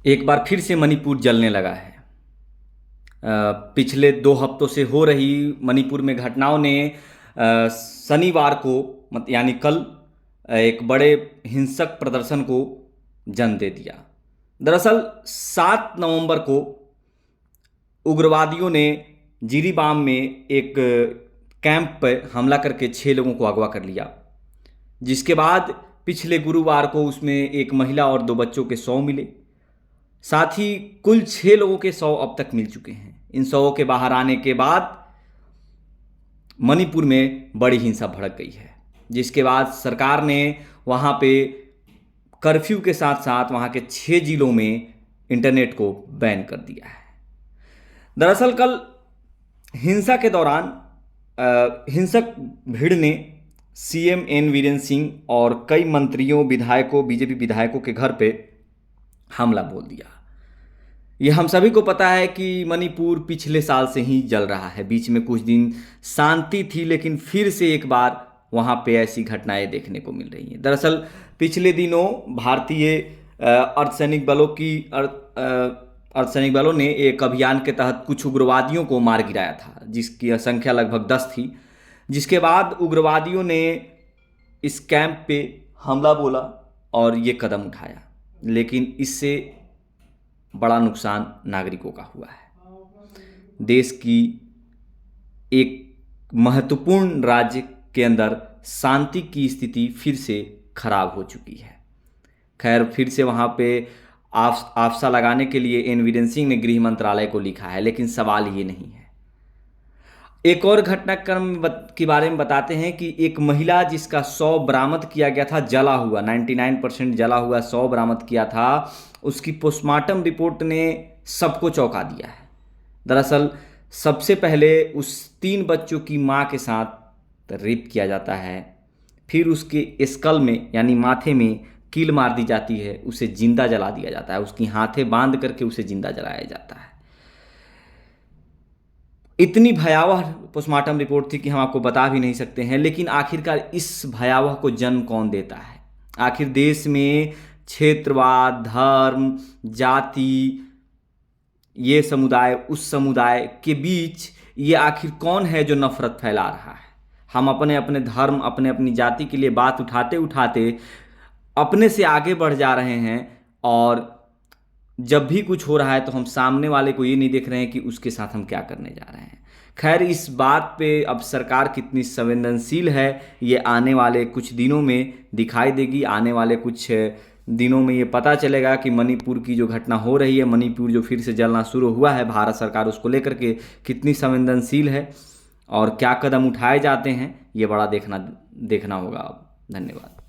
एक बार फिर से मणिपुर जलने लगा है। पिछले 2 हफ्तों से हो रही मणिपुर में घटनाओं ने शनिवार को यानी कल एक बड़े हिंसक प्रदर्शन को जन्म दे दिया। दरअसल 7 नवंबर को उग्रवादियों ने जिरीबाम में एक कैंप पर हमला करके 6 लोगों को अगवा कर लिया, जिसके बाद पिछले गुरुवार को उसमें एक महिला और 2 बच्चों के शव मिले। साथ ही कुल 6 लोगों के शव अब तक मिल चुके हैं। इन शवों के बाहर आने के बाद मणिपुर में बड़ी हिंसा भड़क गई है, जिसके बाद सरकार ने वहाँ पे कर्फ्यू के साथ साथ वहाँ के 6 जिलों में इंटरनेट को बैन कर दिया है। दरअसल कल हिंसा के दौरान हिंसक भीड़ ने सीएम एन वीरेन सिंह और कई मंत्रियों, विधायकों, बीजेपी विधायकों के घर पे हमला बोल दिया। ये हम सभी को पता है कि मणिपुर पिछले साल से ही जल रहा है। बीच में कुछ दिन शांति थी, लेकिन फिर से एक बार वहाँ पे ऐसी घटनाएं देखने को मिल रही हैं। दरअसल पिछले दिनों भारतीय अर्धसैनिक बलों ने एक अभियान के तहत कुछ उग्रवादियों को मार गिराया था, जिसकी संख्या लगभग 10 थी। जिसके बाद उग्रवादियों ने इस कैंप पे हमला बोला और ये कदम उठाया, लेकिन इससे बड़ा नुकसान नागरिकों का हुआ है। देश की एक महत्वपूर्ण राज्य के अंदर शांति की स्थिति फिर से खराब हो चुकी है। खैर, फिर से वहाँ पे आफ्सा लगाने के लिए एन वीरेन सिंह ने गृह मंत्रालय को लिखा है, लेकिन सवाल ये नहीं है। एक और घटनाक्रम के बारे में बताते हैं कि एक महिला जिसका शव बरामद किया गया था जला हुआ, 99% जला हुआ शव बरामद किया था, उसकी पोस्टमार्टम रिपोर्ट ने सबको चौंका दिया है। दरअसल सबसे पहले उस 3 बच्चों की मां के साथ रेप किया जाता है, फिर उसके स्कल में यानी माथे में कील मार दी जाती है, उसे जिंदा जला दिया जाता है, उसकी हाथें बांध करके उसे जिंदा जलाया जाता है। इतनी भयावह पोस्टमार्टम रिपोर्ट थी कि हम आपको बता भी नहीं सकते हैं। लेकिन आखिरकार इस भयावह को जन्म कौन देता है? आखिर देश में क्षेत्रवाद, धर्म, जाति, ये समुदाय उस समुदाय के बीच ये आखिर कौन है जो नफरत फैला रहा है? हम अपने अपने धर्म, अपने अपनी जाति के लिए बात उठाते उठाते अपने से आगे बढ़ जा रहे हैं, और जब भी कुछ हो रहा है तो हम सामने वाले को ये नहीं देख रहे हैं कि उसके साथ हम क्या करने जा रहे हैं। खैर, इस बात पे अब सरकार कितनी संवेदनशील है ये आने वाले कुछ दिनों में दिखाई देगी। आने वाले कुछ दिनों में ये पता चलेगा कि मणिपुर की जो घटना हो रही है, मणिपुर जो फिर से जलना शुरू हुआ है, भारत सरकार उसको लेकर के कितनी संवेदनशील है और क्या कदम उठाए जाते हैं, ये बड़ा देखना होगा। अब धन्यवाद।